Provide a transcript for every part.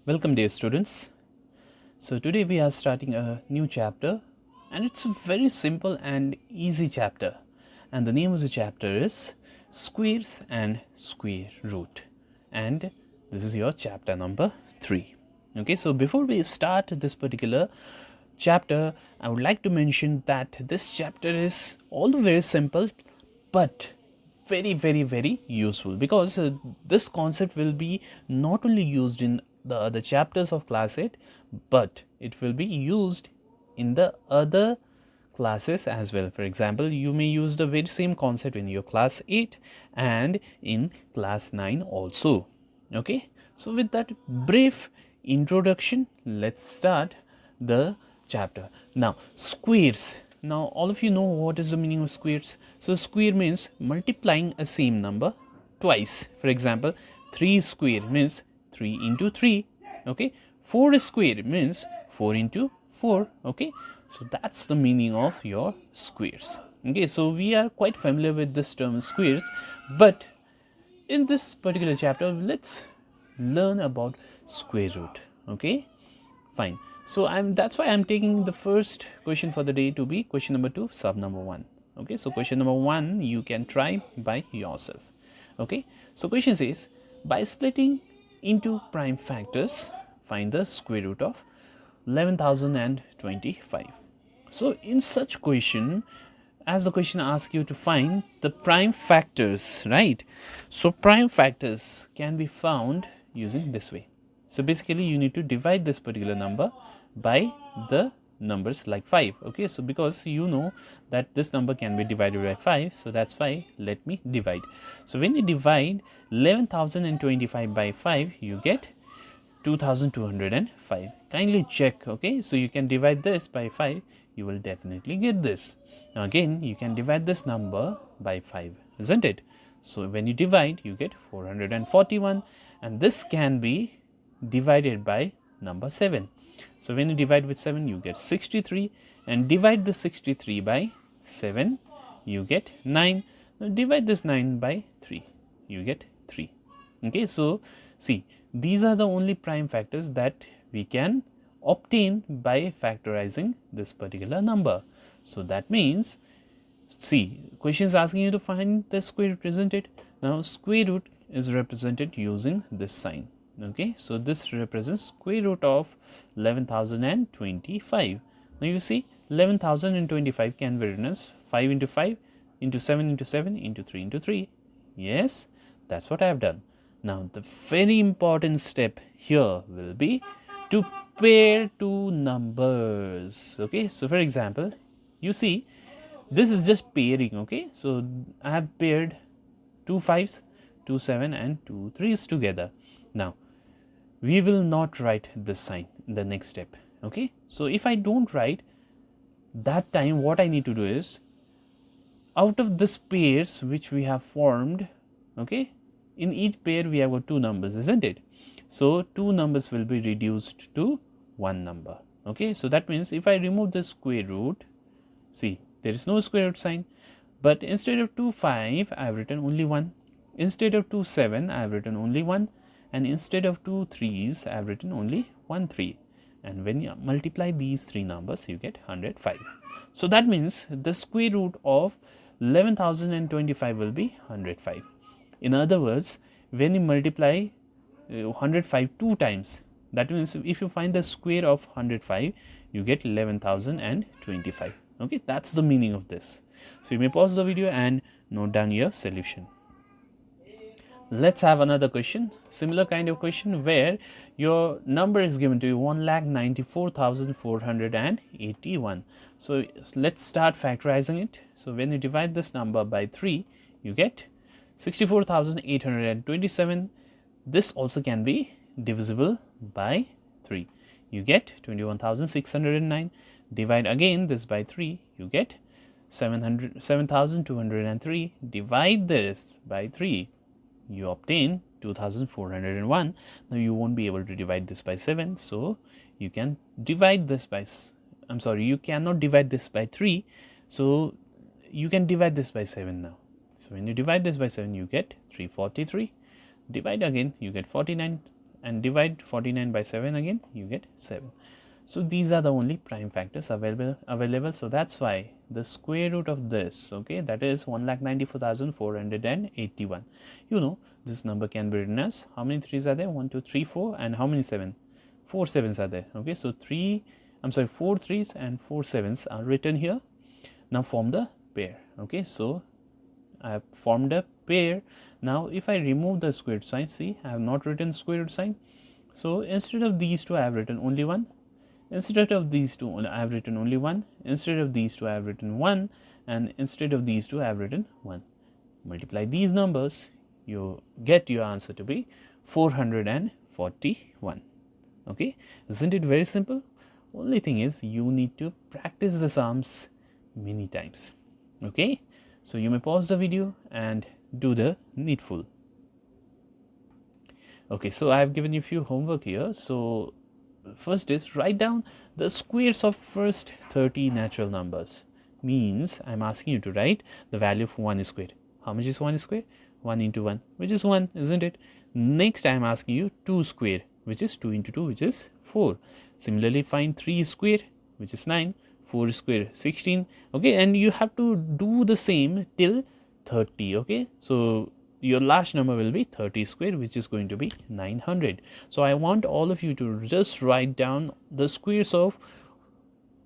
Welcome, dear students. So today we are starting a new chapter, and it's a very simple and easy chapter. And the name of the chapter is Squares and Square Root. And this is your chapter number 3. Okay, so before we start this particular chapter, I would like to mention that this chapter is although very simple, but very useful, because this concept will be not only used in the other chapters of class 8, but it will be used in the other classes as well. For example, you may use the very same concept in your class 8 and in class 9 also. Okay, so with that brief introduction, let's start the chapter. Now, squares. Now, all of you know what is the meaning of squares. So, square means multiplying a same number twice. For example, 3 square means 3 into 3. Okay, 4 square means 4 into 4. Okay, so that's the meaning of your squares. Okay, so we are quite familiar with this term squares, but in this particular chapter, let's learn about square root. Okay, fine. So that's why I'm taking the first question for the day to be question number 2, sub number 1. Okay, so question number 1 you can try by yourself. Okay, so question says, by splitting into prime factors, find the square root of 11,025. So in such question, as the question asks you to find the prime factors, right? So prime factors can be found using this way. So basically you need to divide this particular number by the numbers like 5. Okay, so because you know that this number can be divided by 5, so that's why let me divide. So when you divide 11,025 by 5, you get 2,205. Kindly check. Okay, so you can divide this by 5, you will definitely get this. Now again, you can divide this number by 5, isn't it? So when you divide, you get 441, and this can be divided by number 7. So when you divide with 7, you get 63, and divide the 63 by 7, you get 9. Now divide this 9 by 3, you get 3. Okay, so see, these are the only prime factors that we can obtain by factorizing this particular number. So that means, see, question is asking you to find the square root, isn't it? Now square root is represented using this sign. Okay, so this represents square root of 11,025. Now you see, 11,025 can be written as 5 into 5 into 7 into 7 into 3 into 3. Yes, that's what I have done. Now the very important step here will be to pair two numbers. Okay, so for example, you see, this is just pairing. Okay, so I have paired 2 5s, 2 7 and 2 3s together. Now we will not write this sign in the next step. Okay, so if I don't write, that time what I need to do is, out of this pairs which we have formed, okay, in each pair we have got 2 numbers, isn't it? So 2 numbers will be reduced to 1 number. Okay, so that means if I remove the square root, see, there is no square root sign, but instead of 2 5 I have written only 1, instead of 2 7 I have written only 1, and instead of 2 3s I have written only 1 3, and when you multiply these 3 numbers you get 105. So that means the square root of 11,025 will be 105. In other words, when you multiply 105 2 times, that means if you find the square of 105, you get 11,025. Okay, that's the meaning of this. So you may pause the video and note down your solution. Let's have another question, similar kind of question, where your number is given to you 1,94,481. So let's start factorizing it. So when you divide this number by 3, you get 64,827. This also can be divisible by 3. You get 21,609. Divide again this by 3, you get 7,203. Divide this by 3, you obtain 2,401. Now you won't be able to divide this by 7, so you can divide this by, you cannot divide this by 3, so you can divide this by 7 now. So when you divide this by 7, you get 343. Divide again, you get 49. and divide 49 by 7 again, you get 7. So these are the only prime factors available. So that's why the square root of this, okay, that is 1,94,481. You know, this number can be written as, how many 3's are there? 1, 2, 3, 4, and how many 7? 4 7's are there. Okay, so 4 3's and 4 7's are written here. Now form the pair. Okay, so I have formed a pair. Now if I remove the square root sign, see, I have not written square root sign. So instead of these two, I have written only 1. Instead of these two, I have written only 1. Instead of these two, I have written 1. And instead of these two, I have written 1. Multiply these numbers, you get your answer to be 441. Okay, isn't it very simple? Only thing is, you need to practice the sums many times. Okay, so you may pause the video and do the needful. Okay, so I have given you a few homework here. So first is, write down the squares of first 30 natural numbers. Means I am asking you to write the value of 1 squared. How much is 1 squared? 1 into 1, which is 1, isn't it? Next I am asking you 2 squared, which is 2 into 2, which is 4. Similarly, find 3 squared, which is 9, 4 squared, 16. Okay, and you have to do the same till 30. Okay, so your last number will be 30 squared, which is going to be 900. So I want all of you to just write down the squares of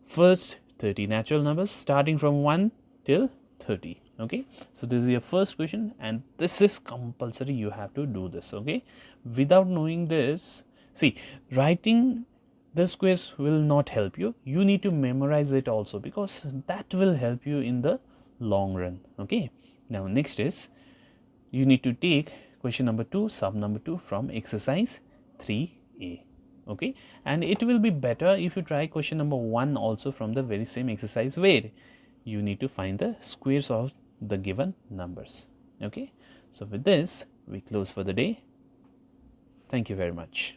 first 30 natural numbers starting from 1 till 30. Okay, so this is your first question, and this is compulsory. You have to do this. Okay, without knowing this, see, writing the squares will not help you. You need to memorize it also, because that will help you in the long run. Okay, now next is, you need to take question number 2, sub number 2 from exercise 3A. Okay, and it will be better if you try question number 1 also from the very same exercise, where you need to find the squares of the given numbers. Okay, so with this we close for the day. Thank you very much.